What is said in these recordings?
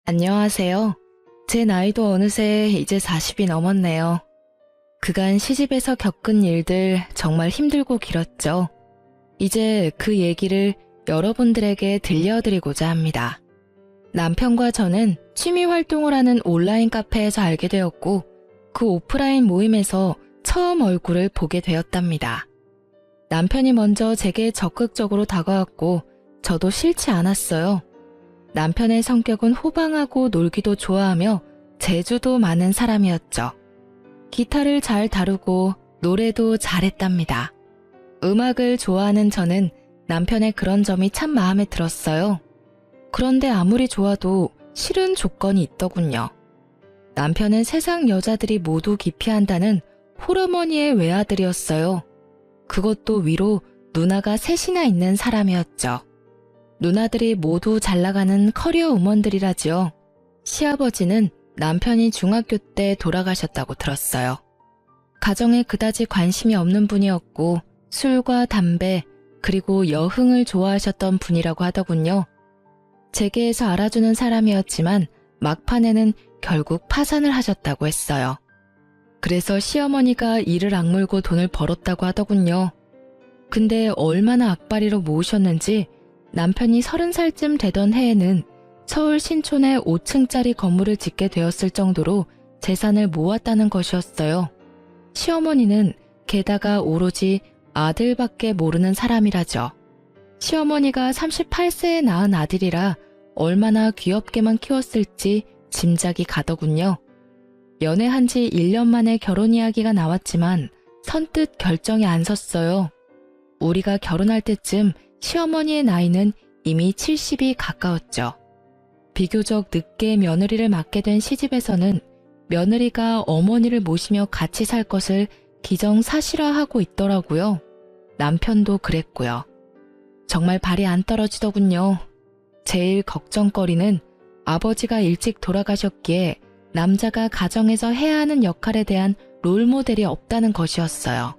안녕하세요. 제 나이도 어느새 이제 40이 넘었네요. 그간 시집에서 겪은 일들 정말 힘들고 길었죠. 이제 그 얘기를 여러분들에게 들려드리고자 합니다. 남편과 저는 취미 활동을 하는 온라인 카페에서 알게 되었고, 그 오프라인 모임에서 처음 얼굴을 보게 되었답니다. 남편이 먼저 제게 적극적으로 다가왔고, 저도 싫지 않았어요. 남편의 성격은 호방하고 놀기도 좋아하며 재주도 많은 사람이었죠. 기타를 잘 다루고 노래도 잘했답니다. 음악을 좋아하는 저는 남편의 그런 점이 참 마음에 들었어요. 그런데 아무리 좋아도 싫은 조건이 있더군요. 남편은 세상 여자들이 모두 기피한다는 홀어머니의 외아들이었어요. 그것도 위로 누나가 셋이나 있는 사람이었죠. 누나들이 모두 잘나가는 커리어 우먼들이라지요. 시아버지는 남편이 중학교 때 돌아가셨다고 들었어요. 가정에 그다지 관심이 없는 분이었고 술과 담배 그리고 여흥을 좋아하셨던 분이라고 하더군요. 재계에서 알아주는 사람이었지만 막판에는 결국 파산을 하셨다고 했어요. 그래서 시어머니가 이를 악물고 돈을 벌었다고 하더군요. 근데 얼마나 악바리로 모으셨는지 남편이 30살쯤 되던 해에는 서울 신촌에 5층짜리 건물을 짓게 되었을 정도로 재산을 모았다는 것이었어요. 시어머니는 게다가 오로지 아들밖에 모르는 사람이라죠. 시어머니가 38세에 낳은 아들이라 얼마나 귀엽게만 키웠을지 짐작이 가더군요. 연애한 지 1년 만에 결혼 이야기가 나왔지만 선뜻 결정이 안 섰어요. 우리가 결혼할 때쯤 시어머니의 나이는 이미 70이 가까웠죠. 비교적 늦게 며느리를 맡게 된 시집에서는 며느리가 어머니를 모시며 같이 살 것을 기정사실화하고 있더라고요. 남편도 그랬고요. 정말 발이 안 떨어지더군요. 제일 걱정거리는 아버지가 일찍 돌아가셨기에 남자가 가정에서 해야 하는 역할에 대한 롤모델이 없다는 것이었어요.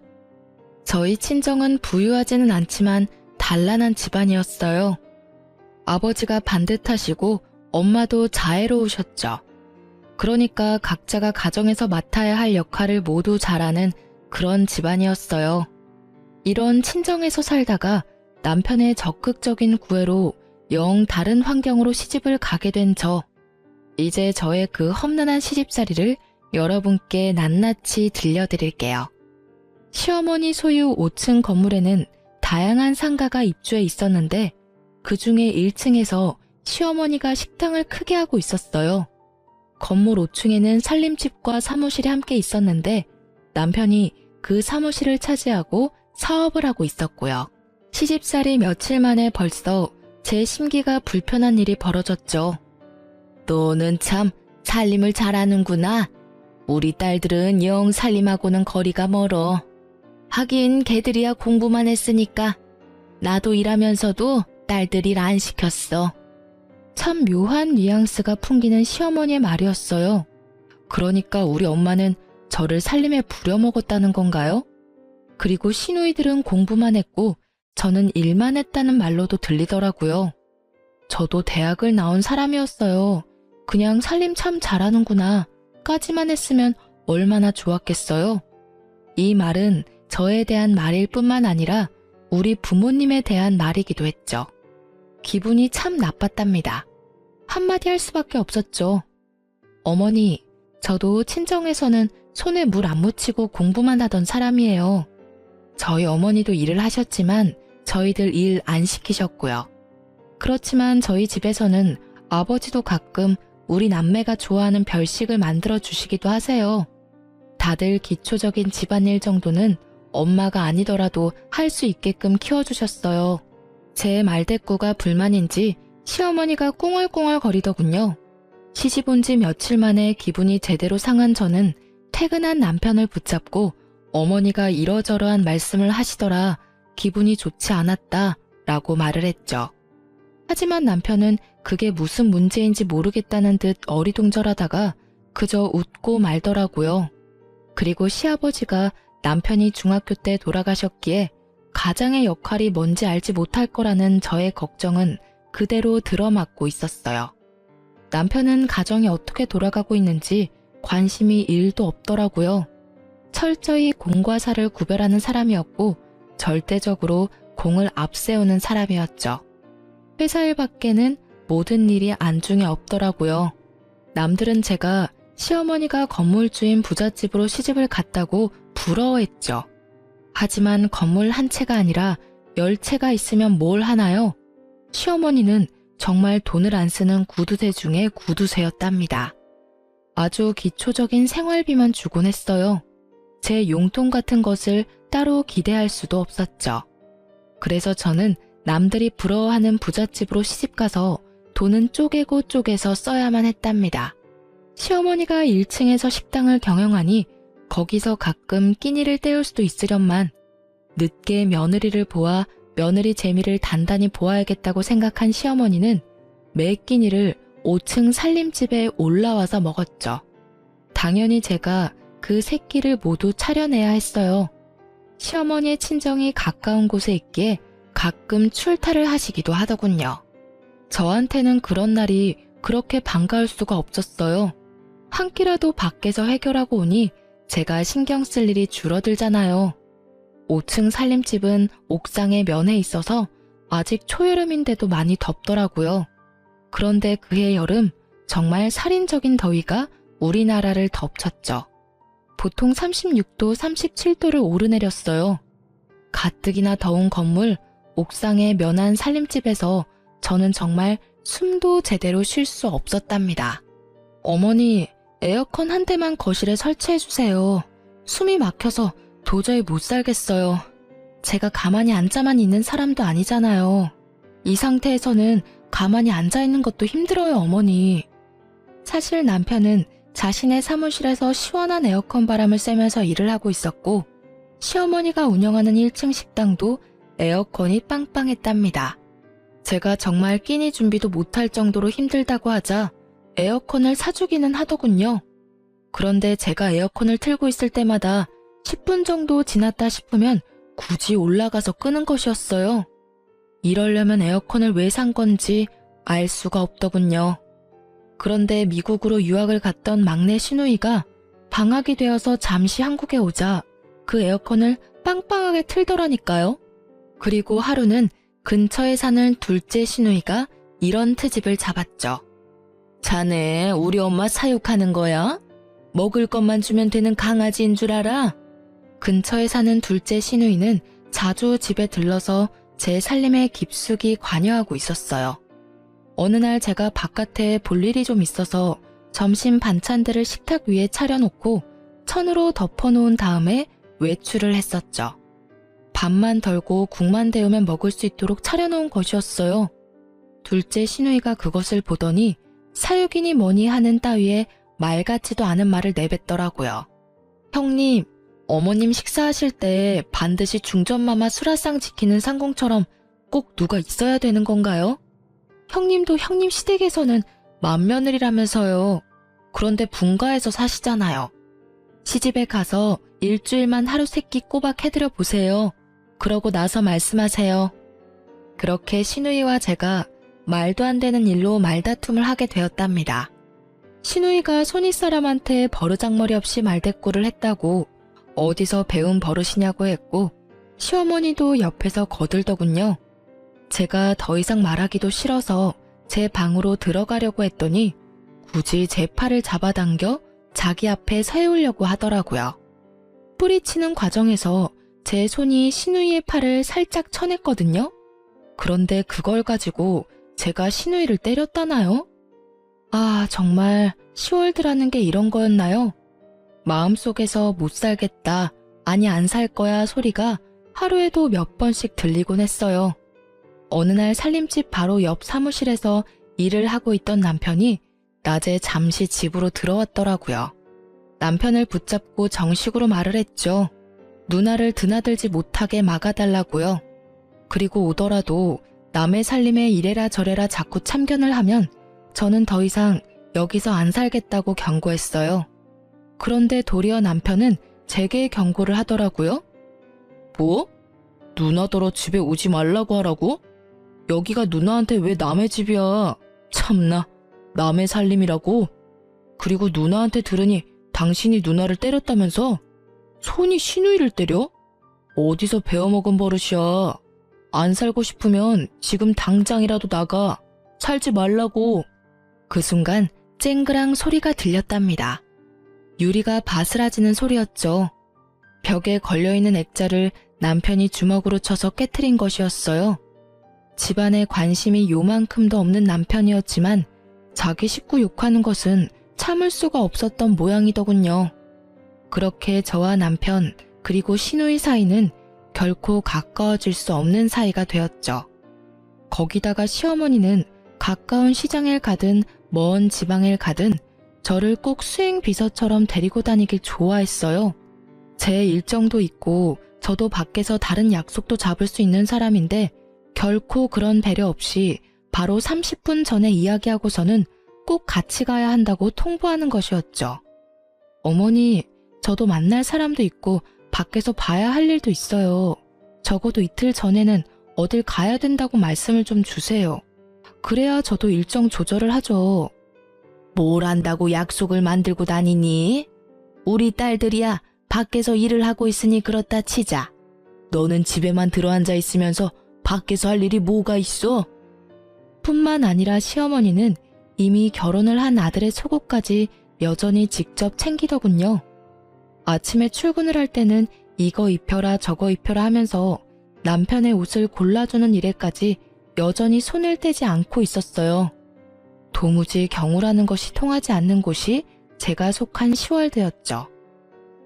저희 친정은 부유하지는 않지만 단란한 집안이었어요. 아버지가 반듯하시고 엄마도 자애로우셨죠. 그러니까 각자가 가정에서 맡아야 할 역할을 모두 잘하는 그런 집안이었어요. 이런 친정에서 살다가 남편의 적극적인 구애로 영 다른 환경으로 시집을 가게 된 저. 이제 저의 그 험난한 시집살이를 여러분께 낱낱이 들려드릴게요. 시어머니 소유 5층 건물에는 다양한 상가가 입주해 있었는데 그 중에 1층에서 시어머니가 식당을 크게 하고 있었어요. 건물 5층에는 살림집과 사무실이 함께 있었는데 남편이 그 사무실을 차지하고 사업을 하고 있었고요. 시집살이 며칠 만에 벌써 제 심기가 불편한 일이 벌어졌죠. 너는 참 살림을 잘하는구나. 우리 딸들은 영 살림하고는 거리가 멀어. 하긴 걔들이야 공부만 했으니까. 나도 일하면서도 딸들 일 안 시켰어. 참 묘한 뉘앙스가 풍기는 시어머니의 말이었어요. 그러니까 우리 엄마는 저를 살림에 부려먹었다는 건가요? 그리고 시누이들은 공부만 했고 저는 일만 했다는 말로도 들리더라고요. 저도 대학을 나온 사람이었어요. 그냥 살림 참 잘하는구나 까지만 했으면 얼마나 좋았겠어요. 이 말은 저에 대한 말일 뿐만 아니라 우리 부모님에 대한 말이기도 했죠. 기분이 참 나빴답니다. 한마디 할 수밖에 없었죠. 어머니, 저도 친정에서는 손에 물 안 묻히고 공부만 하던 사람이에요. 저희 어머니도 일을 하셨지만 저희들 일 안 시키셨고요. 그렇지만 저희 집에서는 아버지도 가끔 우리 남매가 좋아하는 별식을 만들어 주시기도 하세요. 다들 기초적인 집안일 정도는 엄마가 아니더라도 할 수 있게끔 키워주셨어요. 제 말대꾸가 불만인지 시어머니가 꽁얼꽁얼 거리더군요. 시집 온 지 며칠 만에 기분이 제대로 상한 저는 퇴근한 남편을 붙잡고 어머니가 이러저러한 말씀을 하시더라 기분이 좋지 않았다 라고 말을 했죠. 하지만 남편은 그게 무슨 문제인지 모르겠다는 듯 어리둥절하다가 그저 웃고 말더라고요. 그리고 시아버지가 남편이 중학교 때 돌아가셨기에 가장의 역할이 뭔지 알지 못할 거라는 저의 걱정은 그대로 들어맞고 있었어요. 남편은 가정이 어떻게 돌아가고 있는지 관심이 1도 없더라고요. 철저히 공과 사를 구별하는 사람이었고 절대적으로 공을 앞세우는 사람이었죠. 회사 일 밖에는 모든 일이 안중에 없더라고요. 남들은 제가 시어머니가 건물주인 부잣집으로 시집을 갔다고 부러워했죠. 하지만 건물 한 채가 아니라 10채가 있으면 뭘 하나요? 시어머니는 정말 돈을 안 쓰는 구두쇠 중에 구두쇠였답니다. 아주 기초적인 생활비만 주곤 했어요. 제 용돈 같은 것을 따로 기대할 수도 없었죠. 그래서 저는 남들이 부러워하는 부잣집으로 시집가서 돈은 쪼개고 쪼개서 써야만 했답니다. 시어머니가 1층에서 식당을 경영하니 거기서 가끔 끼니를 때울 수도 있으련만 늦게 며느리를 보아 며느리 재미를 단단히 보아야겠다고 생각한 시어머니는 매 끼니를 5층 살림집에 올라와서 먹었죠. 당연히 제가 그 세 끼를 모두 차려내야 했어요. 시어머니의 친정이 가까운 곳에 있기에 가끔 출타를 하시기도 하더군요. 저한테는 그런 날이 그렇게 반가울 수가 없었어요. 한 끼라도 밖에서 해결하고 오니 제가 신경 쓸 일이 줄어들잖아요. 5층 살림집은 옥상에 면에 있어서 아직 초여름인데도 많이 덥더라고요. 그런데 그해 여름 정말 살인적인 더위가 우리나라를 덮쳤죠. 보통 36도, 37도를 오르내렸어요. 가뜩이나 더운 건물 옥상의 면한 살림집에서 저는 정말 숨도 제대로 쉴 수 없었답니다. 어머니, 에어컨 한 대만 거실에 설치해주세요. 숨이 막혀서 도저히 못 살겠어요. 제가 가만히 앉아만 있는 사람도 아니잖아요. 이 상태에서는 가만히 앉아있는 것도 힘들어요, 어머니. 사실 남편은 자신의 사무실에서 시원한 에어컨 바람을 쐬면서 일을 하고 있었고 시어머니가 운영하는 1층 식당도 에어컨이 빵빵했답니다. 제가 정말 끼니 준비도 못할 정도로 힘들다고 하자 에어컨을 사주기는 하더군요. 그런데 제가 에어컨을 틀고 있을 때마다 10분 정도 지났다 싶으면 굳이 올라가서 끄는 것이었어요. 이러려면 에어컨을 왜 산 건지 알 수가 없더군요. 그런데 미국으로 유학을 갔던 막내 시누이가 방학이 되어서 잠시 한국에 오자 그 에어컨을 빵빵하게 틀더라니까요. 그리고 하루는 근처에 사는 둘째 시누이가 이런 트집을 잡았죠. 자네 우리 엄마 사육하는 거야? 먹을 것만 주면 되는 강아지인 줄 알아? 근처에 사는 둘째 시누이는 자주 집에 들러서 제 살림에 깊숙이 관여하고 있었어요. 어느 날 제가 바깥에 볼 일이 좀 있어서 점심 반찬들을 식탁 위에 차려놓고 천으로 덮어놓은 다음에 외출을 했었죠. 밥만 덜고 국만 데우면 먹을 수 있도록 차려놓은 것이었어요. 둘째 시누이가 그것을 보더니 사육이니 뭐니 하는 따위에 말 같지도 않은 말을 내뱉더라고요. 형님, 어머님 식사하실 때 반드시 중전마마 수라상 지키는 상공처럼 꼭 누가 있어야 되는 건가요? 형님도 형님 시댁에서는 맏며느리라면서요. 그런데 분가에서 사시잖아요. 시집에 가서 일주일만 하루 세끼 꼬박 해드려 보세요. 그러고 나서 말씀하세요. 그렇게 시누이와 제가 말도 안 되는 일로 말다툼을 하게 되었답니다. 시누이가 손윗사람한테 버르장머리 없이 말대꾸를 했다고 어디서 배운 버릇이냐고 했고 시어머니도 옆에서 거들더군요. 제가 더 이상 말하기도 싫어서 제 방으로 들어가려고 했더니 굳이 제 팔을 잡아당겨 자기 앞에 세우려고 하더라고요. 뿌리치는 과정에서 제 손이 시누이의 팔을 살짝 쳐냈거든요. 그런데 그걸 가지고 제가 시누이를 때렸다나요? 아, 정말 10월드라는 게 이런 거였나요? 마음속에서 못 살겠다, 아니 안 살 거야 소리가 하루에도 몇 번씩 들리곤 했어요. 어느 날 살림집 바로 옆 사무실에서 일을 하고 있던 남편이 낮에 잠시 집으로 들어왔더라고요. 남편을 붙잡고 정식으로 말을 했죠. 누나를 드나들지 못하게 막아달라고요. 그리고 오더라도 남의 살림에 이래라 저래라 자꾸 참견을 하면 저는 더 이상 여기서 안 살겠다고 경고했어요. 그런데 도리어 남편은 제게 경고를 하더라고요. 뭐? 누나더러 집에 오지 말라고 하라고? 여기가 누나한테 왜 남의 집이야? 참나. 남의 살림이라고? 그리고 누나한테 들으니 당신이 누나를 때렸다면서? 손이 시누이를 때려? 어디서 배워먹은 버릇이야. 안 살고 싶으면 지금 당장이라도 나가. 살지 말라고. 그 순간 쨍그랑 소리가 들렸답니다. 유리가 바스라지는 소리였죠. 벽에 걸려있는 액자를 남편이 주먹으로 쳐서 깨트린 것이었어요. 집안에 관심이 요만큼도 없는 남편이었지만 자기 식구 욕하는 것은 참을 수가 없었던 모양이더군요. 그렇게 저와 남편 그리고 시누이 사이는 결코 가까워질 수 없는 사이가 되었죠. 거기다가 시어머니는 가까운 시장을 가든 먼 지방을 가든 저를 꼭 수행 비서처럼 데리고 다니길 좋아했어요. 제 일정도 있고 저도 밖에서 다른 약속도 잡을 수 있는 사람인데 결코 그런 배려 없이 바로 30분 전에 이야기하고서는 꼭 같이 가야 한다고 통보하는 것이었죠. 어머니, 저도 만날 사람도 있고 밖에서 봐야 할 일도 있어요. 적어도 이틀 전에는 어딜 가야 된다고 말씀을 좀 주세요. 그래야 저도 일정 조절을 하죠. 뭘 안다고 약속을 만들고 다니니? 우리 딸들이야 밖에서 일을 하고 있으니 그렇다 치자. 너는 집에만 들어앉아 있으면서 밖에서 할 일이 뭐가 있어? 뿐만 아니라 시어머니는 이미 결혼을 한 아들의 속옷까지 여전히 직접 챙기더군요. 아침에 출근을 할 때는 이거 입혀라 저거 입혀라 하면서 남편의 옷을 골라주는 일에까지 여전히 손을 떼지 않고 있었어요. 도무지 경우라는 것이 통하지 않는 곳이 제가 속한 10월대였죠.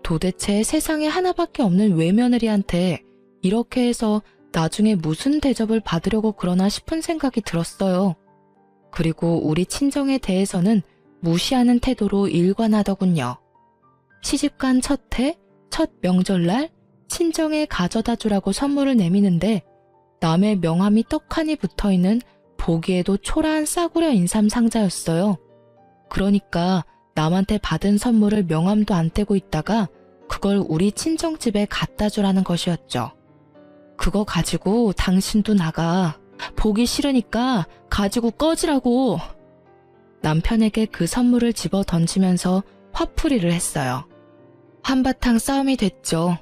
도대체 세상에 하나밖에 없는 외며느리한테 이렇게 해서 나중에 무슨 대접을 받으려고 그러나 싶은 생각이 들었어요. 그리고 우리 친정에 대해서는 무시하는 태도로 일관하더군요. 시집간 첫 해, 첫 명절날 친정에 가져다 주라고 선물을 내미는데 남의 명함이 떡하니 붙어있는 보기에도 초라한 싸구려 인삼 상자였어요. 그러니까 남한테 받은 선물을 명함도 안 떼고 있다가 그걸 우리 친정집에 갖다 주라는 것이었죠. 그거 가지고 당신도 나가. 보기 싫으니까 가지고 꺼지라고. 남편에게 그 선물을 집어 던지면서 화풀이를 했어요. 한바탕 싸움이 됐죠.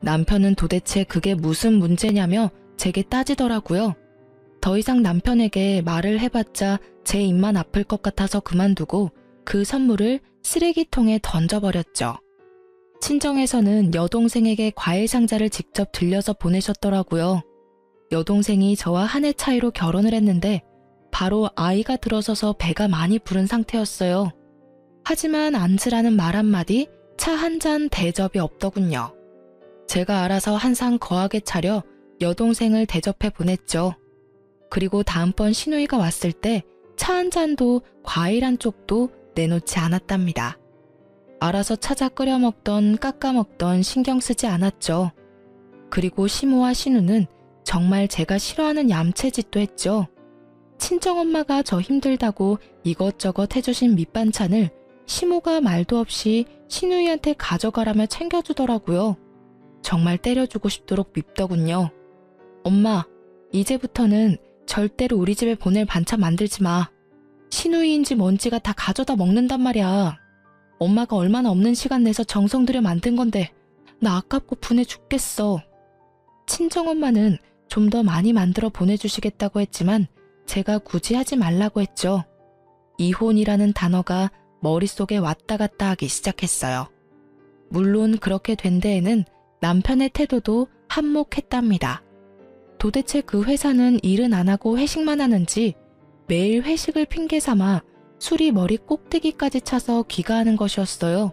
남편은 도대체 그게 무슨 문제냐며 제게 따지더라고요. 더 이상 남편에게 말을 해봤자 제 입만 아플 것 같아서 그만두고 그 선물을 쓰레기통에 던져버렸죠. 친정에서는 여동생에게 과일 상자를 직접 들려서 보내셨더라고요. 여동생이 저와 한 해 차이로 결혼을 했는데 바로 아이가 들어서서 배가 많이 부른 상태였어요. 하지만 앉으라는 말 한마디, 차 한 잔 대접이 없더군요. 제가 알아서 한 상 거하게 차려 여동생을 대접해 보냈죠. 그리고 다음번 시누이가 왔을 때 차 한 잔도 과일 한 쪽도 내놓지 않았답니다. 알아서 찾아 끓여 먹던 깎아 먹던 신경 쓰지 않았죠. 그리고 시모와 시누는 정말 제가 싫어하는 얌체짓도 했죠. 친정엄마가 저 힘들다고 이것저것 해주신 밑반찬을 시모가 말도 없이 시누이한테 가져가라며 챙겨주더라고요. 정말 때려주고 싶도록 밉더군요. 엄마, 이제부터는 절대로 우리 집에 보낼 반찬 만들지 마. 시누이인지 뭔지가 다 가져다 먹는단 말이야. 엄마가 얼마나 없는 시간 내서 정성 들여 만든 건데 나 아깝고 분해 죽겠어. 친정엄마는 좀 더 많이 만들어 보내주시겠다고 했지만 제가 굳이 하지 말라고 했죠. 이혼이라는 단어가 머릿속에 왔다 갔다 하기 시작했어요. 물론 그렇게 된 데에는 남편의 태도도 한몫했답니다. 도대체 그 회사는 일은 안 하고 회식만 하는지 매일 회식을 핑계 삼아 술이 머리 꼭대기까지 차서 귀가하는 것이었어요.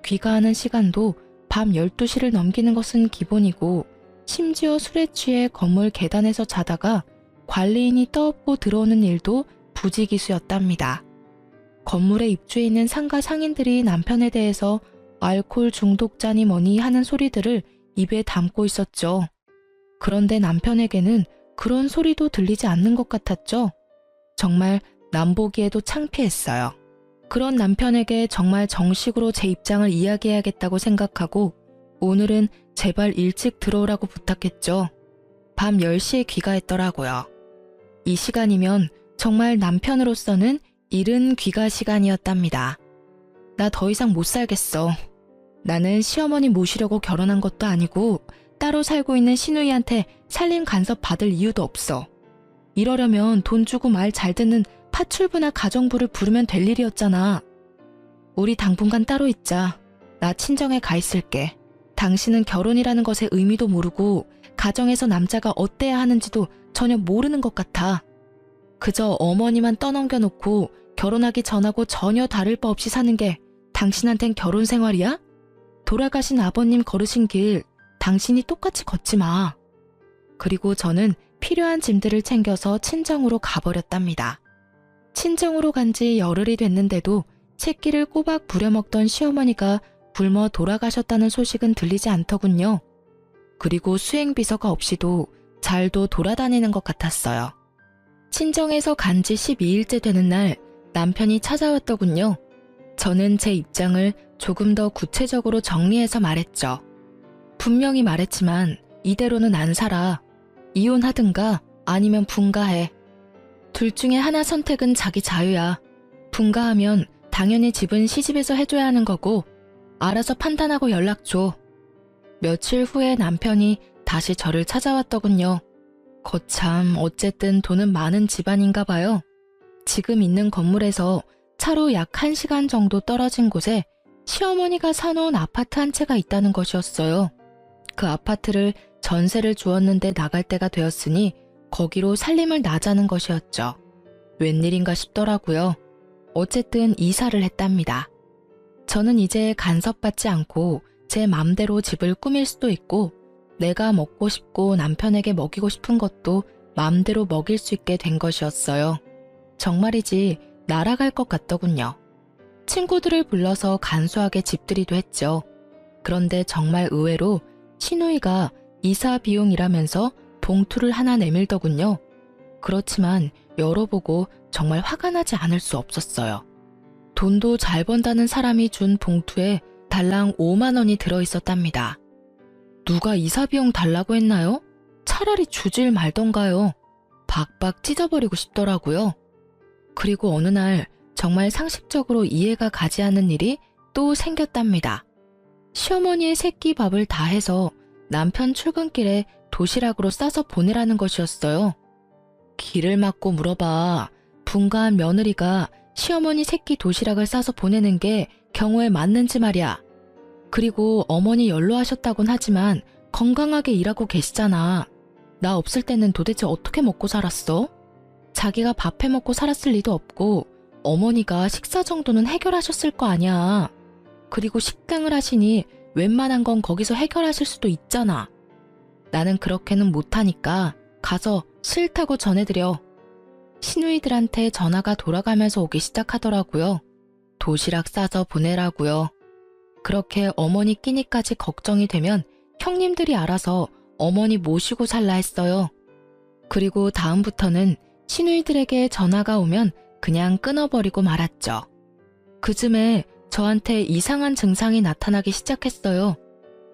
귀가하는 시간도 밤 12시를 넘기는 것은 기본이고 심지어 술에 취해 건물 계단에서 자다가 관리인이 떠엎고 들어오는 일도 부지기수였답니다. 건물에 입주해 있는 상가 상인들이 남편에 대해서 알코올 중독자니 뭐니 하는 소리들을 입에 담고 있었죠. 그런데 남편에게는 그런 소리도 들리지 않는 것 같았죠. 정말 남보기에도 창피했어요. 그런 남편에게 정말 정식으로 제 입장을 이야기해야겠다고 생각하고 오늘은 제발 일찍 들어오라고 부탁했죠. 밤 10시에 귀가했더라고요. 이 시간이면 정말 남편으로서는 이른 귀가 시간이었답니다. 나 더 이상 못 살겠어. 나는 시어머니 모시려고 결혼한 것도 아니고 따로 살고 있는 시누이한테 살림 간섭 받을 이유도 없어. 이러려면 돈 주고 말 잘 듣는 파출부나 가정부를 부르면 될 일이었잖아. 우리 당분간 따로 있자. 나 친정에 가 있을게. 당신은 결혼이라는 것의 의미도 모르고 가정에서 남자가 어때야 하는지도 전혀 모르는 것 같아. 그저 어머니만 떠넘겨 놓고 결혼하기 전하고 전혀 다를 바 없이 사는 게 당신한텐 결혼 생활이야? 돌아가신 아버님 걸으신 길 당신이 똑같이 걷지 마. 그리고 저는 필요한 짐들을 챙겨서 친정으로 가버렸답니다. 친정으로 간 지 열흘이 됐는데도 새끼를 꼬박 부려먹던 시어머니가 굶어 돌아가셨다는 소식은 들리지 않더군요. 그리고 수행비서가 없이도 잘도 돌아다니는 것 같았어요. 친정에서 간 지 12일째 되는 날 남편이 찾아왔더군요. 저는 제 입장을 조금 더 구체적으로 정리해서 말했죠. 분명히 말했지만 이대로는 안 살아. 이혼하든가 아니면 분가해. 둘 중에 하나 선택은 자기 자유야. 분가하면 당연히 집은 시집에서 해줘야 하는 거고 알아서 판단하고 연락 줘. 며칠 후에 남편이 다시 저를 찾아왔더군요. 거참 어쨌든 돈은 많은 집안인가 봐요. 지금 있는 건물에서 차로 약 1시간 정도 떨어진 곳에 시어머니가 사놓은 아파트 한 채가 있다는 것이었어요. 그 아파트를 전세를 주었는데 나갈 때가 되었으니 거기로 살림을 나자는 것이었죠. 웬일인가 싶더라고요. 어쨌든 이사를 했답니다. 저는 이제 간섭받지 않고 제 맘대로 집을 꾸밀 수도 있고 내가 먹고 싶고 남편에게 먹이고 싶은 것도 맘대로 먹일 수 있게 된 것이었어요. 정말이지 날아갈 것 같더군요. 친구들을 불러서 간소하게 집들이도 했죠. 그런데 정말 의외로 시누이가 이사 비용이라면서 봉투를 하나 내밀더군요. 그렇지만 열어보고 정말 화가 나지 않을 수 없었어요. 돈도 잘 번다는 사람이 준 봉투에 달랑 5만 원이 들어있었답니다. 누가 이사 비용 달라고 했나요? 차라리 주질 말던가요. 박박 찢어버리고 싶더라고요. 그리고 어느 날 정말 상식적으로 이해가 가지 않는 일이 또 생겼답니다. 시어머니의 새끼 밥을 다 해서 남편 출근길에 도시락으로 싸서 보내라는 것이었어요. 길을 막고 물어봐. 분가한 며느리가 시어머니 새끼 도시락을 싸서 보내는 게 경우에 맞는지 말이야. 그리고 어머니 연로하셨다곤 하지만 건강하게 일하고 계시잖아. 나 없을 때는 도대체 어떻게 먹고 살았어? 자기가 밥 해먹고 살았을 리도 없고 어머니가 식사 정도는 해결하셨을 거 아니야. 그리고 식당을 하시니 웬만한 건 거기서 해결하실 수도 있잖아. 나는 그렇게는 못하니까 가서 싫다고 전해드려. 시누이들한테 전화가 돌아가면서 오기 시작하더라고요. 도시락 싸서 보내라고요. 그렇게 어머니 끼니까지 걱정이 되면 형님들이 알아서 어머니 모시고 살라 했어요. 그리고 다음부터는 시누이들에게 전화가 오면 그냥 끊어버리고 말았죠. 그쯤에 저한테 이상한 증상이 나타나기 시작했어요.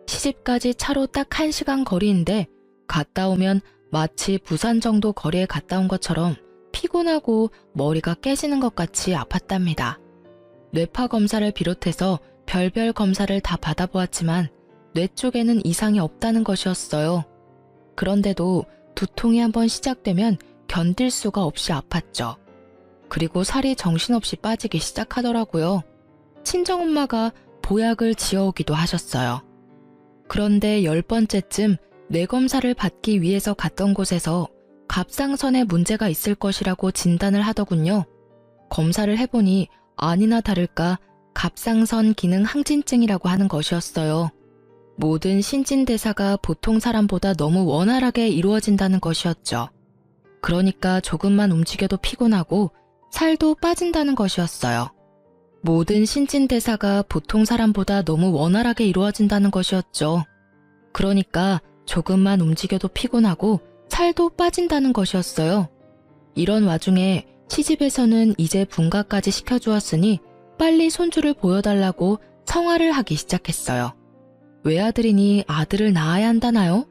시집까지 차로 딱 1시간 거리인데 갔다 오면 마치 부산 정도 거리에 갔다 온 것처럼 피곤하고 머리가 깨지는 것 같이 아팠답니다. 뇌파 검사를 비롯해서 별별 검사를 다 받아보았지만 뇌 쪽에는 이상이 없다는 것이었어요. 그런데도 두통이 한번 시작되면 견딜 수가 없이 아팠죠. 그리고 살이 정신없이 빠지기 시작하더라고요. 친정엄마가 보약을 지어오기도 하셨어요. 그런데 10번째쯤 뇌검사를 받기 위해서 갔던 곳에서 갑상선에 문제가 있을 것이라고 진단을 하더군요. 검사를 해보니 아니나 다를까 갑상선 기능 항진증이라고 하는 것이었어요. 모든 신진대사가 보통 사람보다 너무 원활하게 이루어진다는 것이었죠. 그러니까 조금만 움직여도 피곤하고 살도 빠진다는 것이었어요. 모든 신진대사가 보통 사람보다 너무 원활하게 이루어진다는 것이었죠. 그러니까 조금만 움직여도 피곤하고 살도 빠진다는 것이었어요. 이런 와중에 시집에서는 이제 분가까지 시켜주었으니 빨리 손주를 보여달라고 성화를 하기 시작했어요. 외아들이니 아들을 낳아야 한다나요?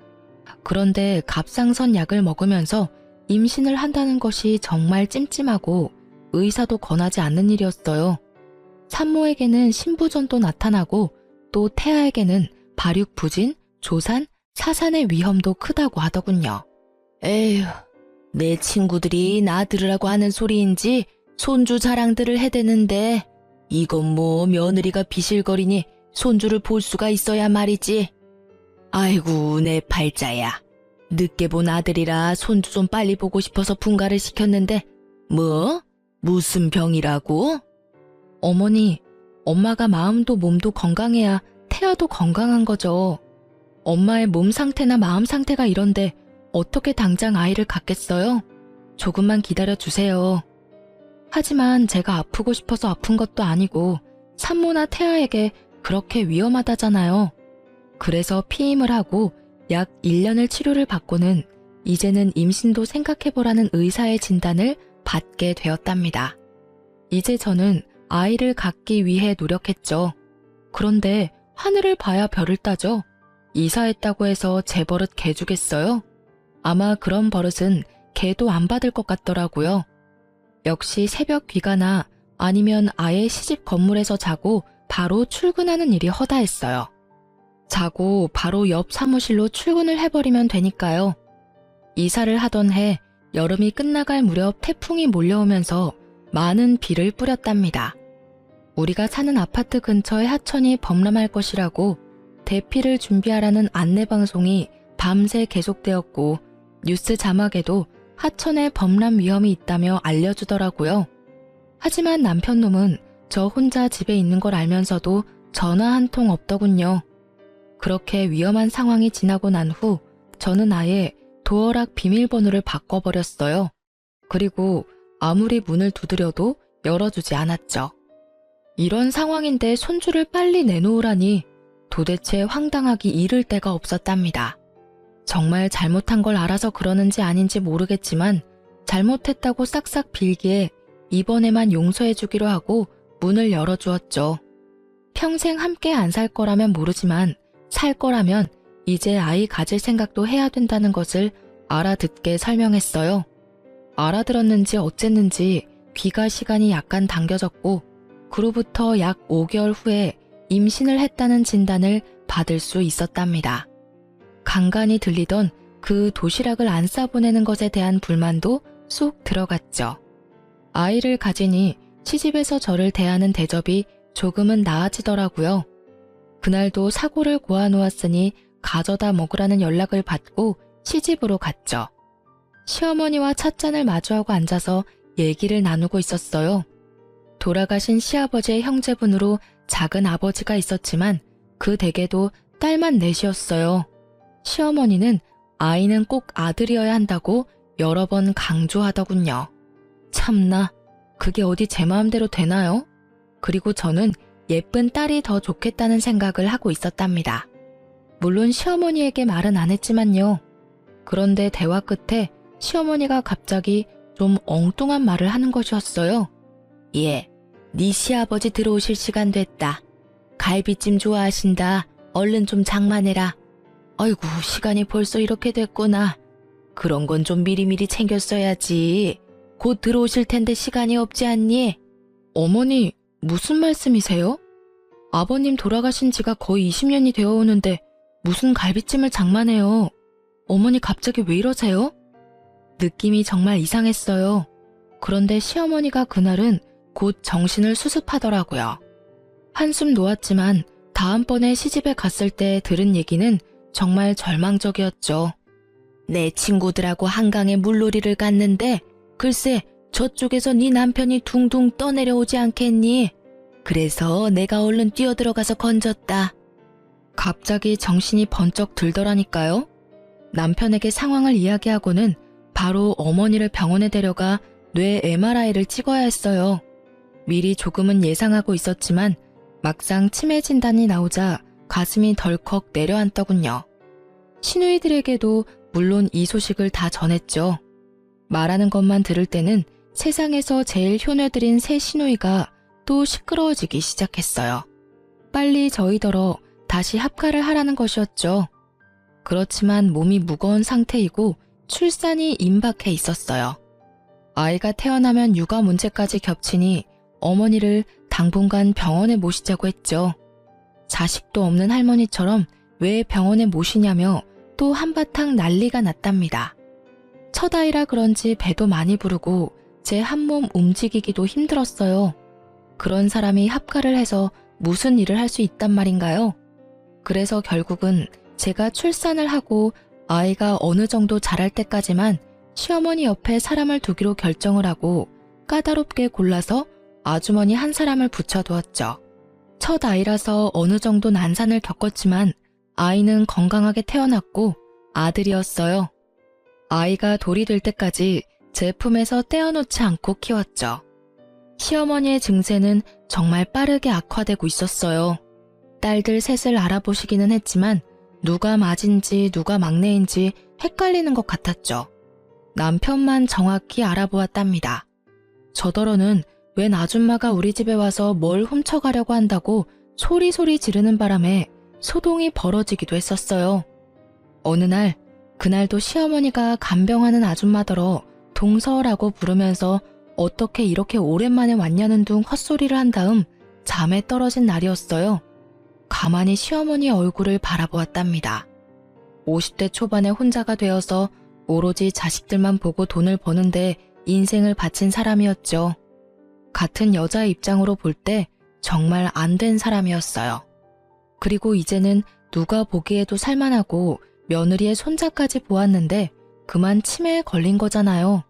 그런데 갑상선 약을 먹으면서 임신을 한다는 것이 정말 찜찜하고 의사도 권하지 않는 일이었어요. 산모에게는 신부전도 나타나고 또 태아에게는 발육부진, 조산, 사산의 위험도 크다고 하더군요. 에휴, 내 친구들이 나 들으라고 하는 소리인지 손주 자랑들을 해대는데 이건 뭐 며느리가 비실거리니 손주를 볼 수가 있어야 말이지. 아이고 내 팔자야. 늦게 본 아들이라 손주 좀 빨리 보고 싶어서 분가를 시켰는데 뭐? 무슨 병이라고? 어머니, 엄마가 마음도 몸도 건강해야 태아도 건강한 거죠. 엄마의 몸 상태나 마음 상태가 이런데 어떻게 당장 아이를 갖겠어요? 조금만 기다려주세요. 하지만 제가 아프고 싶어서 아픈 것도 아니고 산모나 태아에게 그렇게 위험하다잖아요. 그래서 피임을 하고 약 1년을 치료를 받고는 이제는 임신도 생각해보라는 의사의 진단을 받게 되었답니다. 이제 저는 아이를 갖기 위해 노력했죠. 그런데 하늘을 봐야 별을 따죠. 이사했다고 해서 제 버릇 개 주겠어요? 아마 그런 버릇은 개도 안 받을 것 같더라고요. 역시 새벽 귀가나 아니면 아예 시집 건물에서 자고 바로 출근하는 일이 허다했어요. 자고 바로 옆 사무실로 출근을 해버리면 되니까요. 이사를 하던 해 여름이 끝나갈 무렵 태풍이 몰려오면서 많은 비를 뿌렸답니다. 우리가 사는 아파트 근처에 하천이 범람할 것이라고 대피를 준비하라는 안내방송이 밤새 계속되었고 뉴스 자막에도 하천에 범람 위험이 있다며 알려주더라고요. 하지만 남편놈은 저 혼자 집에 있는 걸 알면서도 전화 한 통 없더군요. 그렇게 위험한 상황이 지나고 난 후 저는 아예 도어락 비밀번호를 바꿔버렸어요. 그리고 아무리 문을 두드려도 열어주지 않았죠. 이런 상황인데 손주를 빨리 내놓으라니 도대체 황당하기 이를 데가 없었답니다. 정말 잘못한 걸 알아서 그러는지 아닌지 모르겠지만 잘못했다고 싹싹 빌기에 이번에만 용서해주기로 하고 문을 열어주었죠. 평생 함께 안 살 거라면 모르지만 살 거라면 이제 아이 가질 생각도 해야 된다는 것을 알아듣게 설명했어요. 알아들었는지 어쨌는지 귀가 시간이 약간 당겨졌고 그로부터 약 5개월 후에 임신을 했다는 진단을 받을 수 있었답니다. 간간히 들리던 그 도시락을 안 싸보내는 것에 대한 불만도 쏙 들어갔죠. 아이를 가지니 시집에서 저를 대하는 대접이 조금은 나아지더라고요. 그날도 사고를 고아놓았으니 가져다 먹으라는 연락을 받고 시집으로 갔죠. 시어머니와 찻잔을 마주하고 앉아서 얘기를 나누고 있었어요. 돌아가신 시아버지의 형제분으로 작은 아버지가 있었지만 그 댁에도 딸만 넷이었어요. 시어머니는 아이는 꼭 아들이어야 한다고 여러 번 강조하더군요. 참나, 그게 어디 제 마음대로 되나요? 그리고 저는 예쁜 딸이 더 좋겠다는 생각을 하고 있었답니다. 물론 시어머니에게 말은 안 했지만요. 그런데 대화 끝에 시어머니가 갑자기 좀 엉뚱한 말을 하는 것이었어요. 예, 네 시아버지 들어오실 시간 됐다. 갈비찜 좋아하신다. 얼른 좀 장만해라. 아이고, 시간이 벌써 이렇게 됐구나. 그런 건 좀 미리미리 챙겼어야지. 곧 들어오실 텐데 시간이 없지 않니? 어머니, 무슨 말씀이세요? 아버님 돌아가신 지가 거의 20년이 되어 오는데 무슨 갈비찜을 장만해요. 어머니 갑자기 왜 이러세요? 느낌이 정말 이상했어요. 그런데 시어머니가 그날은 곧 정신을 수습하더라고요. 한숨 놓았지만 다음번에 시집에 갔을 때 들은 얘기는 정말 절망적이었죠. 내 친구들하고 한강에 물놀이를 갔는데 글쎄 저쪽에서 네 남편이 둥둥 떠내려오지 않겠니? 그래서 내가 얼른 뛰어들어가서 건졌다. 갑자기 정신이 번쩍 들더라니까요. 남편에게 상황을 이야기하고는 바로 어머니를 병원에 데려가 뇌 MRI를 찍어야 했어요. 미리 조금은 예상하고 있었지만 막상 치매 진단이 나오자 가슴이 덜컥 내려앉더군요. 시누이들에게도 물론 이 소식을 다 전했죠. 말하는 것만 들을 때는 세상에서 제일 효녀들인 새 시누이가 또 시끄러워지기 시작했어요. 빨리 저희더러 다시 합가를 하라는 것이었죠. 그렇지만 몸이 무거운 상태이고 출산이 임박해 있었어요. 아이가 태어나면 육아 문제까지 겹치니 어머니를 당분간 병원에 모시자고 했죠. 자식도 없는 할머니처럼 왜 병원에 모시냐며 또 한바탕 난리가 났답니다. 첫 아이라 그런지 배도 많이 부르고 제 한몸 움직이기도 힘들었어요. 그런 사람이 합가를 해서 무슨 일을 할 수 있단 말인가요? 그래서 결국은 제가 출산을 하고 아이가 어느 정도 자랄 때까지만 시어머니 옆에 사람을 두기로 결정을 하고 까다롭게 골라서 아주머니 한 사람을 붙여두었죠. 첫 아이라서 어느 정도 난산을 겪었지만 아이는 건강하게 태어났고 아들이었어요. 아이가 돌이 될 때까지 제 품에서 떼어놓지 않고 키웠죠. 시어머니의 증세는 정말 빠르게 악화되고 있었어요. 딸들 셋을 알아보시기는 했지만 누가 맏인지 누가 막내인지 헷갈리는 것 같았죠. 남편만 정확히 알아보았답니다. 저더러는 웬 아줌마가 우리 집에 와서 뭘 훔쳐가려고 한다고 소리소리 지르는 바람에 소동이 벌어지기도 했었어요. 어느 날, 그날도 시어머니가 간병하는 아줌마더러 동서라고 부르면서 어떻게 이렇게 오랜만에 왔냐는 둥 헛소리를 한 다음 잠에 떨어진 날이었어요. 가만히 시어머니의 얼굴을 바라보았답니다. 50대 초반에 혼자가 되어서 오로지 자식들만 보고 돈을 버는데 인생을 바친 사람이었죠. 같은 여자의 입장으로 볼 때 정말 안 된 사람이었어요. 그리고 이제는 누가 보기에도 살만하고 며느리의 손자까지 보았는데 그만 치매에 걸린 거잖아요.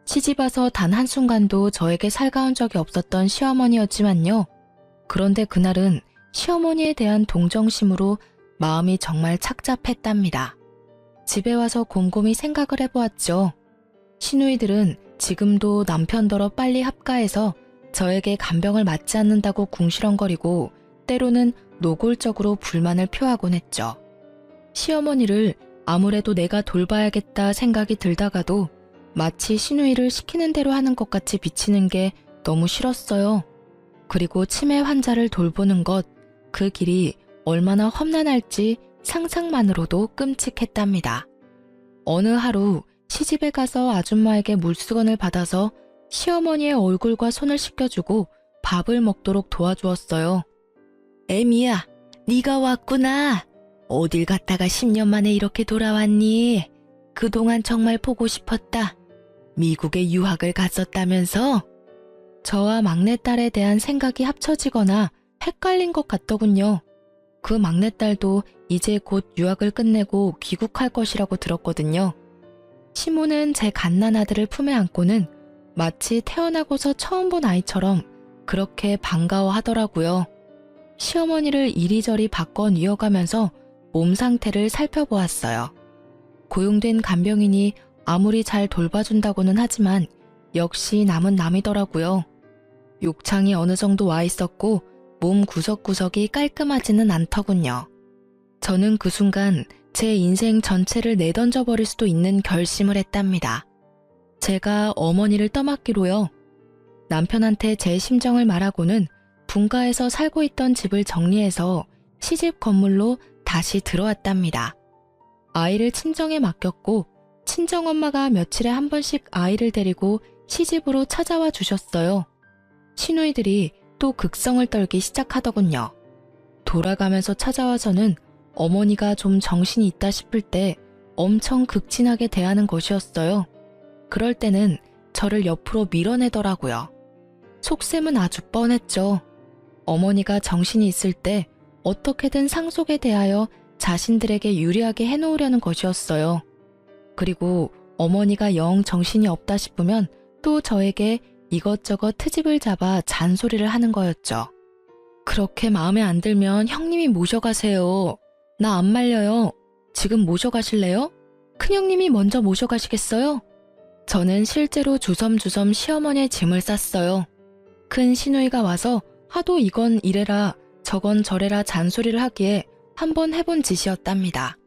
시집와서 단 한순간도 저에게 살가운 적이 없었던 시어머니였지만요. 그런데 그날은 시어머니에 대한 동정심으로 마음이 정말 착잡했답니다. 집에 와서 곰곰이 생각을 해보았죠. 시누이들은 지금도 남편더러 빨리 합가해서 저에게 간병을 맡지 않는다고 궁시렁거리고 때로는 노골적으로 불만을 표하곤 했죠. 시어머니를 아무래도 내가 돌봐야겠다 생각이 들다가도 마치 시누이를 시키는 대로 하는 것 같이 비치는 게 너무 싫었어요. 그리고 치매 환자를 돌보는 것, 그 길이 얼마나 험난할지 상상만으로도 끔찍했답니다. 어느 하루 시집에 가서 아줌마에게 물수건을 받아서 시어머니의 얼굴과 손을 씻겨주고 밥을 먹도록 도와주었어요. 애미야, 네가 왔구나. 어딜 갔다가 10년 만에 이렇게 돌아왔니? 그동안 정말 보고 싶었다. 미국에 유학을 갔었다면서? 저와 막내딸에 대한 생각이 합쳐지거나 헷갈린 것 같더군요. 그 막내딸도 이제 곧 유학을 끝내고 귀국할 것이라고 들었거든요. 시모는 제 갓난아들을 품에 안고는 마치 태어나고서 처음 본 아이처럼 그렇게 반가워하더라고요. 시어머니를 이리저리 바꿔 뉘어가면서 몸 상태를 살펴보았어요. 고용된 간병인이 아무리 잘 돌봐준다고는 하지만 역시 남은 남이더라고요. 욕창이 어느 정도 와 있었고 몸 구석구석이 깔끔하지는 않더군요. 저는 그 순간 제 인생 전체를 내던져버릴 수도 있는 결심을 했답니다. 제가 어머니를 떠맡기로요. 남편한테 제 심정을 말하고는 분가에서 살고 있던 집을 정리해서 시집 건물로 다시 들어왔답니다. 아이를 친정에 맡겼고 친정엄마가 며칠에 한 번씩 아이를 데리고 시집으로 찾아와 주셨어요. 시누이들이 또 극성을 떨기 시작하더군요. 돌아가면서 찾아와서는 어머니가 좀 정신이 있다 싶을 때 엄청 극진하게 대하는 것이었어요. 그럴 때는 저를 옆으로 밀어내더라고요. 속셈은 아주 뻔했죠. 어머니가 정신이 있을 때 어떻게든 상속에 대하여 자신들에게 유리하게 해놓으려는 것이었어요. 그리고 어머니가 영 정신이 없다 싶으면 또 저에게 이것저것 트집을 잡아 잔소리를 하는 거였죠. 그렇게 마음에 안 들면 형님이 모셔가세요. 나 안 말려요. 지금 모셔가실래요? 큰형님이 먼저 모셔가시겠어요? 저는 실제로 주섬주섬 시어머니의 짐을 쌌어요. 큰 시누이가 와서 하도 이건 이래라 저건 저래라 잔소리를 하기에 한번 해본 짓이었답니다.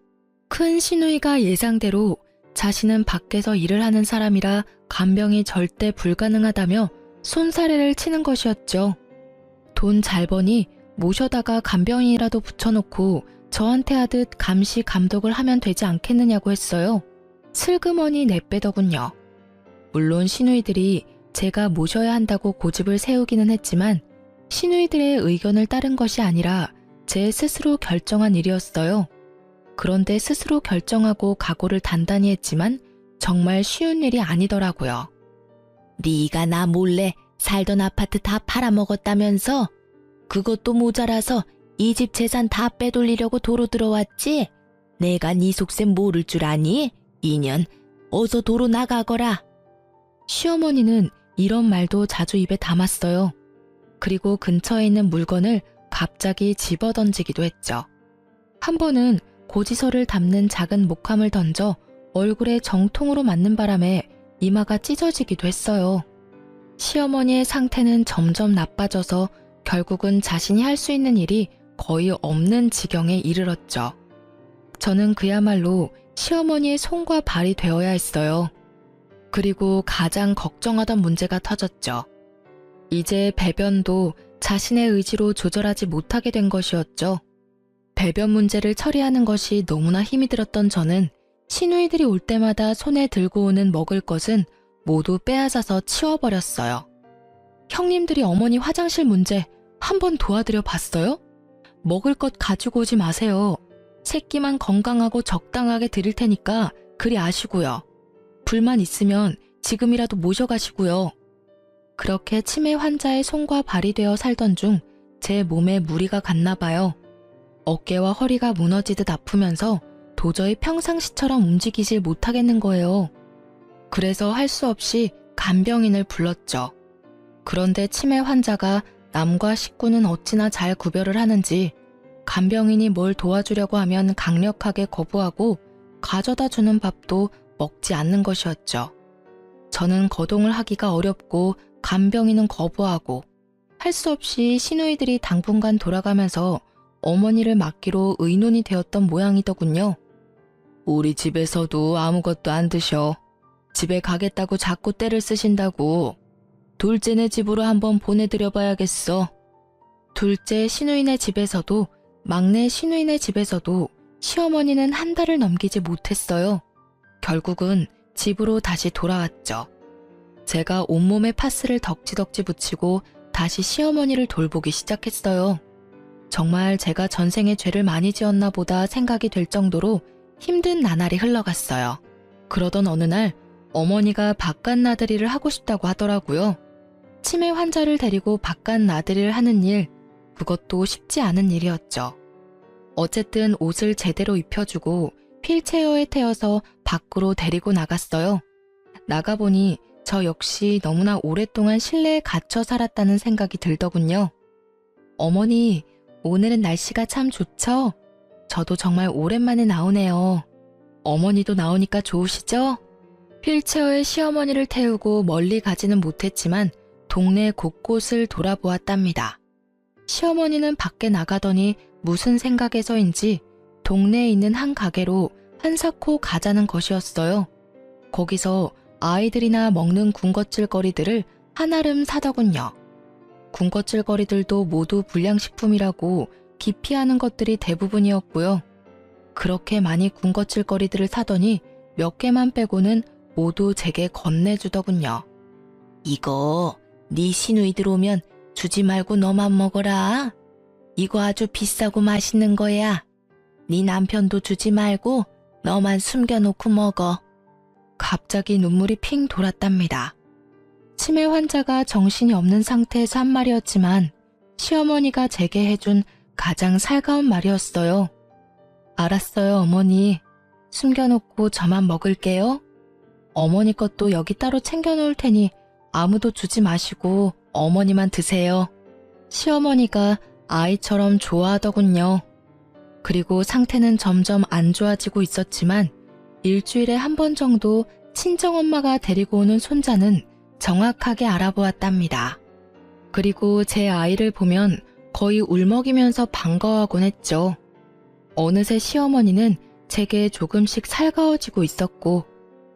큰 시누이가 예상대로 자신은 밖에서 일을 하는 사람이라 간병이 절대 불가능하다며 손사래를 치는 것이었죠. 돈 잘 버니 모셔다가 간병인이라도 붙여놓고 저한테 하듯 감시 감독을 하면 되지 않겠느냐고 했어요. 슬그머니 내빼더군요. 물론 시누이들이 제가 모셔야 한다고 고집을 세우기는 했지만 시누이들의 의견을 따른 것이 아니라 제 스스로 결정한 일이었어요. 그런데 스스로 결정하고 각오를 단단히 했지만 정말 쉬운 일이 아니더라고요. 네가 나 몰래 살던 아파트 다 팔아먹었다면서? 그것도 모자라서 이 집 재산 다 빼돌리려고 도로 들어왔지? 내가 네 속셈 모를 줄 아니? 인연, 어서 도로 나가거라. 시어머니는 이런 말도 자주 입에 담았어요. 그리고 근처에 있는 물건을 갑자기 집어던지기도 했죠. 한 번은 고지서를 담는 작은 목함을 던져 얼굴에 정통으로 맞는 바람에 이마가 찢어지기도 했어요. 시어머니의 상태는 점점 나빠져서 결국은 자신이 할 수 있는 일이 거의 없는 지경에 이르렀죠. 저는 그야말로 시어머니의 손과 발이 되어야 했어요. 그리고 가장 걱정하던 문제가 터졌죠. 이제 배변도 자신의 의지로 조절하지 못하게 된 것이었죠. 배변 문제를 처리하는 것이 너무나 힘이 들었던 저는 시누이들이 올 때마다 손에 들고 오는 먹을 것은 모두 빼앗아서 치워버렸어요. 형님들이 어머니 화장실 문제 한번 도와드려 봤어요? 먹을 것 가지고 오지 마세요. 새끼만 건강하고 적당하게 드릴 테니까 그리 아시고요. 불만 있으면 지금이라도 모셔가시고요. 그렇게 치매 환자의 손과 발이 되어 살던 중 제 몸에 무리가 갔나 봐요. 어깨와 허리가 무너지듯 아프면서 도저히 평상시처럼 움직이질 못하겠는 거예요. 그래서 할 수 없이 간병인을 불렀죠. 그런데 치매 환자가 남과 식구는 어찌나 잘 구별을 하는지 간병인이 뭘 도와주려고 하면 강력하게 거부하고 가져다 주는 밥도 먹지 않는 것이었죠. 저는 거동을 하기가 어렵고 간병인은 거부하고 할 수 없이 시누이들이 당분간 돌아가면서 어머니를 맡기로 의논이 되었던 모양이더군요. 우리 집에서도 아무것도 안 드셔. 집에 가겠다고 자꾸 떼를 쓰신다고. 둘째네 집으로 한번 보내드려 봐야겠어. 둘째 시누이네 집에서도 막내 시누이네 집에서도 시어머니는 한 달을 넘기지 못했어요. 결국은 집으로 다시 돌아왔죠. 제가 온몸에 파스를 덕지덕지 붙이고 다시 시어머니를 돌보기 시작했어요. 정말 제가 전생에 죄를 많이 지었나 보다 생각이 될 정도로 힘든 나날이 흘러갔어요. 그러던 어느 날 어머니가 바깥 나들이를 하고 싶다고 하더라고요. 치매 환자를 데리고 바깥 나들이를 하는 일, 그것도 쉽지 않은 일이었죠. 어쨌든 옷을 제대로 입혀주고 휠체어에 태워서 밖으로 데리고 나갔어요. 나가보니 저 역시 너무나 오랫동안 실내에 갇혀 살았다는 생각이 들더군요. 어머니, 오늘은 날씨가 참 좋죠? 저도 정말 오랜만에 나오네요. 어머니도 나오니까 좋으시죠? 휠체어에 시어머니를 태우고 멀리 가지는 못했지만 동네 곳곳을 돌아보았답니다. 시어머니는 밖에 나가더니 무슨 생각에서인지 동네에 있는 한 가게로 한사코 가자는 것이었어요. 거기서 아이들이나 먹는 군것질거리들을 한아름 사더군요. 군것질거리들도 모두 불량식품이라고 기피하는 것들이 대부분이었고요. 그렇게 많이 군것질거리들을 사더니 몇 개만 빼고는 모두 제게 건네주더군요. 이거 네 시누이들 오면 주지 말고 너만 먹어라. 이거 아주 비싸고 맛있는 거야. 네 남편도 주지 말고 너만 숨겨놓고 먹어. 갑자기 눈물이 핑 돌았답니다. 치매 환자가 정신이 없는 상태에서 한 말이었지만 시어머니가 제게 해준 가장 살가운 말이었어요. 알았어요, 어머니. 숨겨놓고 저만 먹을게요. 어머니 것도 여기 따로 챙겨놓을 테니 아무도 주지 마시고 어머니만 드세요. 시어머니가 아이처럼 좋아하더군요. 그리고 상태는 점점 안 좋아지고 있었지만 일주일에 한 번 정도 친정엄마가 데리고 오는 손자는 정확하게 알아보았답니다. 그리고 제 아이를 보면 거의 울먹이면서 반가워하곤 했죠. 어느새 시어머니는 제게 조금씩 살가워지고 있었고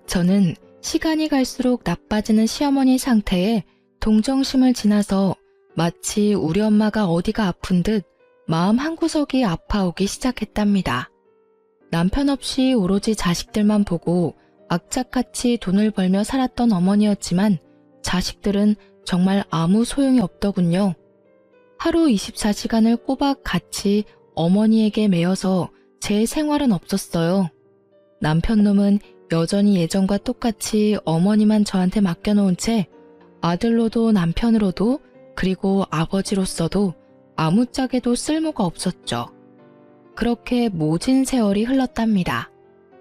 저는 시간이 갈수록 나빠지는 시어머니 상태에 동정심을 지나서 마치 우리 엄마가 어디가 아픈 듯 마음 한구석이 아파오기 시작했답니다. 남편 없이 오로지 자식들만 보고 악착같이 돈을 벌며 살았던 어머니였지만 자식들은 정말 아무 소용이 없더군요. 하루 24시간을 꼬박 같이 어머니에게 매여서 제 생활은 없었어요. 남편놈은 여전히 예전과 똑같이 어머니만 저한테 맡겨놓은 채 아들로도 남편으로도 그리고 아버지로서도 아무짝에도 쓸모가 없었죠. 그렇게 모진 세월이 흘렀답니다.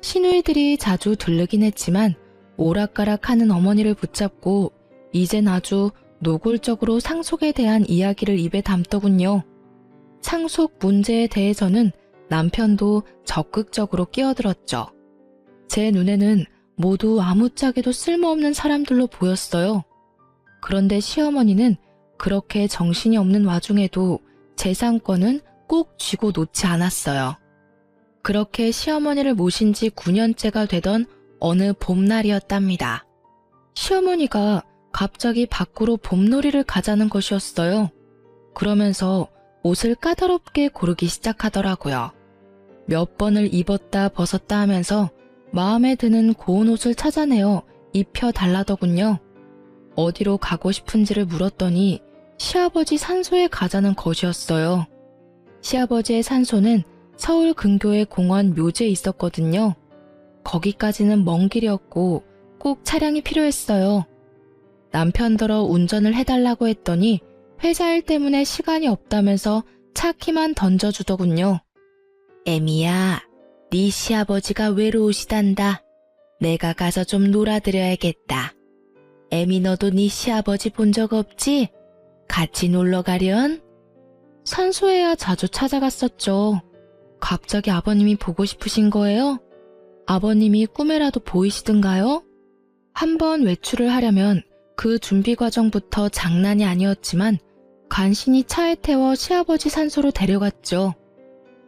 시누이들이 자주 들르긴 했지만 오락가락하는 어머니를 붙잡고 이젠 아주 노골적으로 상속에 대한 이야기를 입에 담더군요. 상속 문제에 대해서는 남편도 적극적으로 끼어들었죠. 제 눈에는 모두 아무짝에도 쓸모없는 사람들로 보였어요. 그런데 시어머니는 그렇게 정신이 없는 와중에도 재산권은 꼭 쥐고 놓지 않았어요. 그렇게 시어머니를 모신 지 9년째가 되던 어느 봄날이었답니다. 시어머니가 갑자기 밖으로 봄놀이를 가자는 것이었어요. 그러면서 옷을 까다롭게 고르기 시작하더라고요. 몇 번을 입었다 벗었다 하면서 마음에 드는 고운 옷을 찾아내어 입혀달라더군요. 어디로 가고 싶은지를 물었더니 시아버지 산소에 가자는 것이었어요. 시아버지의 산소는 서울 근교의 공원 묘지에 있었거든요. 거기까지는 먼 길이었고 꼭 차량이 필요했어요. 남편더러 운전을 해달라고 했더니 회사 일 때문에 시간이 없다면서 차 키만 던져주더군요. 애미야, 네 시아버지가 외로우시단다. 내가 가서 좀 놀아드려야겠다. 애미 너도 네 시아버지 본 적 없지? 같이 놀러 가련? 산소에야 자주 찾아갔었죠. 갑자기 아버님이 보고 싶으신 거예요? 아버님이 꿈에라도 보이시던가요? 한번 외출을 하려면 그 준비 과정부터 장난이 아니었지만 간신히 차에 태워 시아버지 산소로 데려갔죠.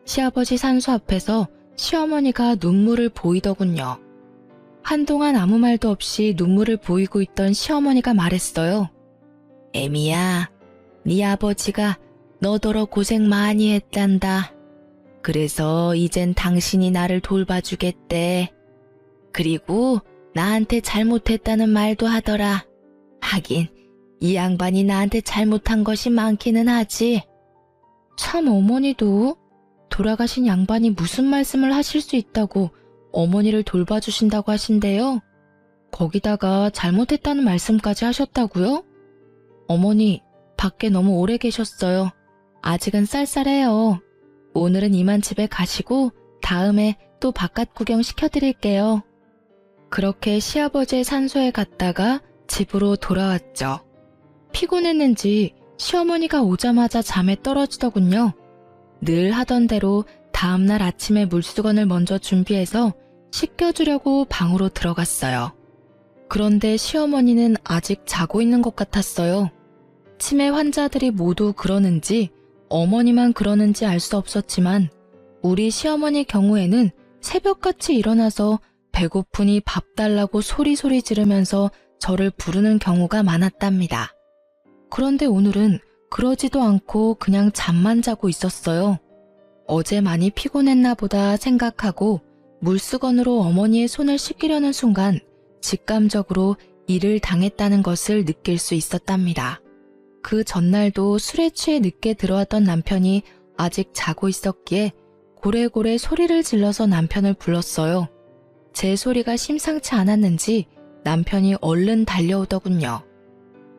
시아버지 산소 앞에서 시어머니가 눈물을 보이더군요. 한동안 아무 말도 없이 눈물을 보이고 있던 시어머니가 말했어요. 애미야, 네 아버지가 너더러 고생 많이 했단다. 그래서 이젠 당신이 나를 돌봐주겠대. 그리고 나한테 잘못했다는 말도 하더라. 하긴 이 양반이 나한테 잘못한 것이 많기는 하지. 참 어머니도 돌아가신 양반이 무슨 말씀을 하실 수 있다고 어머니를 돌봐주신다고 하신대요. 거기다가 잘못했다는 말씀까지 하셨다고요? 어머니, 밖에 너무 오래 계셨어요. 아직은 쌀쌀해요. 오늘은 이만 집에 가시고 다음에 또 바깥 구경 시켜드릴게요. 그렇게 시아버지의 산소에 갔다가 집으로 돌아왔죠. 피곤했는지 시어머니가 오자마자 잠에 떨어지더군요. 늘 하던 대로 다음날 아침에 물수건을 먼저 준비해서 씻겨주려고 방으로 들어갔어요. 그런데 시어머니는 아직 자고 있는 것 같았어요. 치매 환자들이 모두 그러는지 어머니만 그러는지 알 수 없었지만 우리 시어머니 경우에는 새벽같이 일어나서 배고프니 밥 달라고 소리소리 지르면서 저를 부르는 경우가 많았답니다. 그런데 오늘은 그러지도 않고 그냥 잠만 자고 있었어요. 어제 많이 피곤했나 보다 생각하고 물수건으로 어머니의 손을 씻기려는 순간 직감적으로 일을 당했다는 것을 느낄 수 있었답니다. 그 전날도 술에 취해 늦게 들어왔던 남편이 아직 자고 있었기에 고래고래 소리를 질러서 남편을 불렀어요. 제 소리가 심상치 않았는지 남편이 얼른 달려오더군요.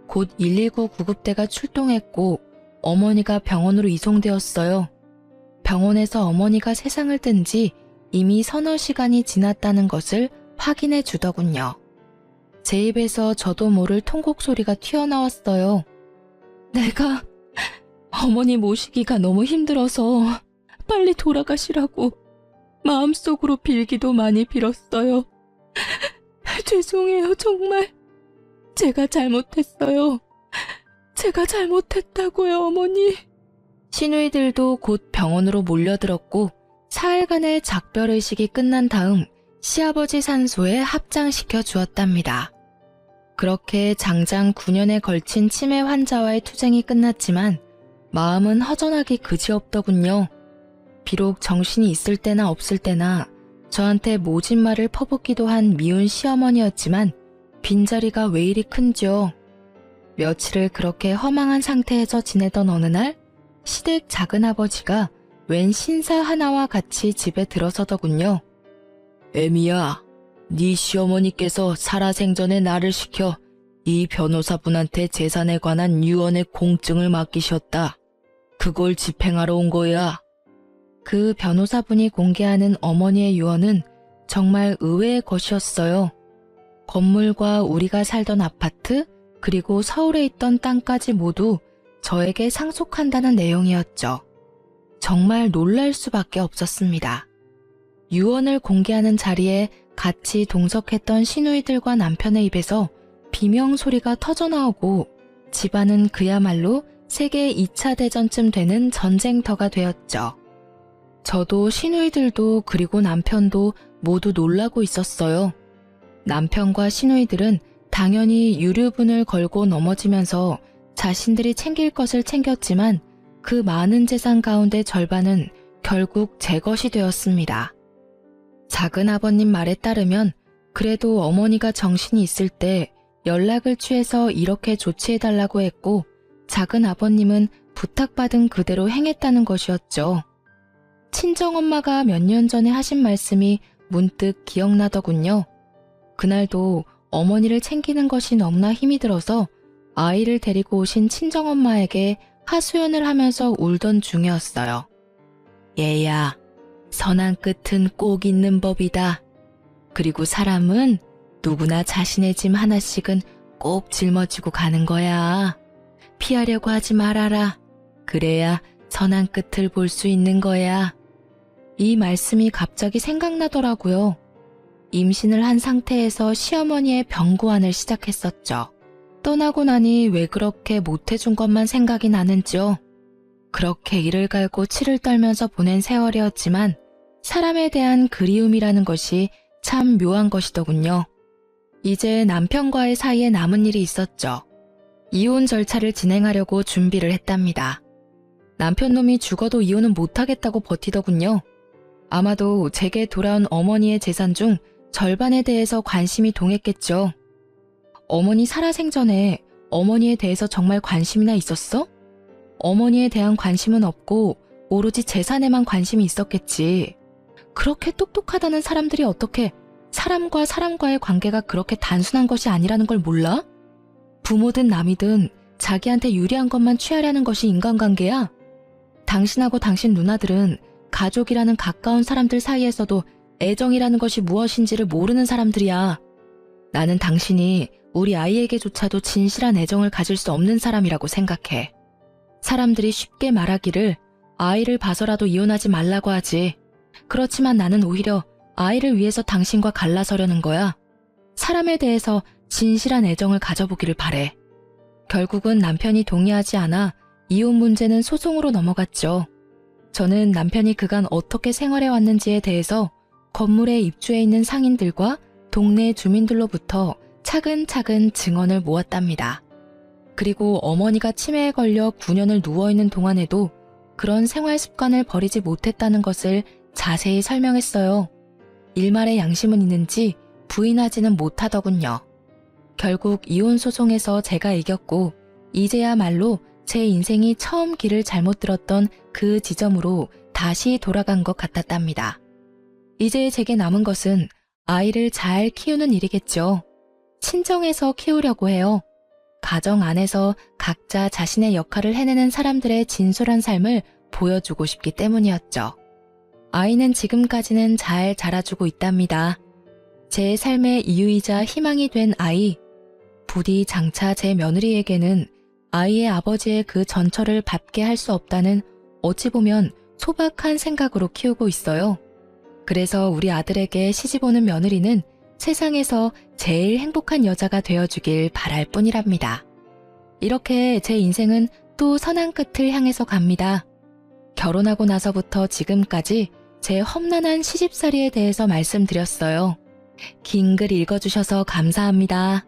곧 119 구급대가 출동했고 어머니가 병원으로 이송되었어요. 병원에서 어머니가 세상을 뜬 지 이미 서너 시간이 지났다는 것을 확인해 주더군요. 제 입에서 저도 모를 통곡 소리가 튀어나왔어요. 내가 어머니 모시기가 너무 힘들어서 빨리 돌아가시라고 마음속으로 빌기도 많이 빌었어요. 죄송해요, 정말. 제가 잘못했어요. 제가 잘못했다고요, 어머니. 시누이들도 곧 병원으로 몰려들었고 사흘간의 작별의식이 끝난 다음 시아버지 산소에 합장시켜 주었답니다. 그렇게 장장 9년에 걸친 치매 환자와의 투쟁이 끝났지만 마음은 허전하기 그지없더군요. 비록 정신이 있을 때나 없을 때나 저한테 모진 말을 퍼붓기도 한 미운 시어머니였지만 빈자리가 왜 이리 큰지요. 며칠을 그렇게 허망한 상태에서 지내던 어느 날 시댁 작은아버지가 웬 신사 하나와 같이 집에 들어서더군요. 애미야, 네 시어머니께서 살아생전에 나를 시켜 이 변호사분한테 재산에 관한 유언의 공증을 맡기셨다. 그걸 집행하러 온 거야. 그 변호사분이 공개하는 어머니의 유언은 정말 의외의 것이었어요. 건물과 우리가 살던 아파트, 그리고 서울에 있던 땅까지 모두 저에게 상속한다는 내용이었죠. 정말 놀랄 수밖에 없었습니다. 유언을 공개하는 자리에 같이 동석했던 시누이들과 남편의 입에서 비명 소리가 터져나오고 집안은 그야말로 세계 2차 대전쯤 되는 전쟁터가 되었죠. 저도 시누이들도 그리고 남편도 모두 놀라고 있었어요. 남편과 시누이들은 당연히 유류분을 걸고 넘어지면서 자신들이 챙길 것을 챙겼지만 그 많은 재산 가운데 절반은 결국 제 것이 되었습니다. 작은 아버님 말에 따르면 그래도 어머니가 정신이 있을 때 연락을 취해서 이렇게 조치해달라고 했고 작은 아버님은 부탁받은 그대로 행했다는 것이었죠. 친정엄마가 몇 년 전에 하신 말씀이 문득 기억나더군요. 그날도 어머니를 챙기는 것이 너무나 힘이 들어서 아이를 데리고 오신 친정엄마에게 하소연을 하면서 울던 중이었어요. 얘야, 선한 끝은 꼭 있는 법이다. 그리고 사람은 누구나 자신의 짐 하나씩은 꼭 짊어지고 가는 거야. 피하려고 하지 말아라. 그래야 선한 끝을 볼 수 있는 거야. 이 말씀이 갑자기 생각나더라고요. 임신을 한 상태에서 시어머니의 병고안을 시작했었죠. 떠나고 나니 왜 그렇게 못해준 것만 생각이 나는지요. 그렇게 이를 갈고 치를 떨면서 보낸 세월이었지만 사람에 대한 그리움이라는 것이 참 묘한 것이더군요. 이제 남편과의 사이에 남은 일이 있었죠. 이혼 절차를 진행하려고 준비를 했답니다. 남편놈이 죽어도 이혼은 못하겠다고 버티더군요. 아마도 제게 돌아온 어머니의 재산 중 절반에 대해서 관심이 동했겠죠. 어머니 살아생전에 어머니에 대해서 정말 관심이나 있었어? 어머니에 대한 관심은 없고 오로지 재산에만 관심이 있었겠지. 그렇게 똑똑하다는 사람들이 어떻게 사람과 사람과의 관계가 그렇게 단순한 것이 아니라는 걸 몰라? 부모든 남이든 자기한테 유리한 것만 취하려는 것이 인간관계야. 당신하고 당신 누나들은 가족이라는 가까운 사람들 사이에서도 애정이라는 것이 무엇인지를 모르는 사람들이야. 나는 당신이 우리 아이에게조차도 진실한 애정을 가질 수 없는 사람이라고 생각해. 사람들이 쉽게 말하기를 아이를 봐서라도 이혼하지 말라고 하지. 그렇지만 나는 오히려 아이를 위해서 당신과 갈라서려는 거야. 사람에 대해서 진실한 애정을 가져보기를 바래. 결국은 남편이 동의하지 않아 이혼 문제는 소송으로 넘어갔죠. 저는 남편이 그간 어떻게 생활해왔는지에 대해서 건물에 입주해 있는 상인들과 동네 주민들로부터 차근차근 증언을 모았답니다. 그리고 어머니가 치매에 걸려 9년을 누워있는 동안에도 그런 생활 습관을 버리지 못했다는 것을 자세히 설명했어요. 일말의 양심은 있는지 부인하지는 못하더군요. 결국 이혼 소송에서 제가 이겼고 이제야말로 제 인생이 처음 길을 잘못 들었던 그 지점으로 다시 돌아간 것 같았답니다. 이제 제게 남은 것은 아이를 잘 키우는 일이겠죠. 친정에서 키우려고 해요. 가정 안에서 각자 자신의 역할을 해내는 사람들의 진솔한 삶을 보여주고 싶기 때문이었죠. 아이는 지금까지는 잘 자라주고 있답니다. 제 삶의 이유이자 희망이 된 아이. 부디 장차 제 며느리에게는 아이의 아버지의 그 전처를 밟게 할 수 없다는 어찌 보면 소박한 생각으로 키우고 있어요. 그래서 우리 아들에게 시집 오는 며느리는 세상에서 제일 행복한 여자가 되어주길 바랄 뿐이랍니다. 이렇게 제 인생은 또 선한 끝을 향해서 갑니다. 결혼하고 나서부터 지금까지 제 험난한 시집살이에 대해서 말씀드렸어요. 긴 글 읽어주셔서 감사합니다.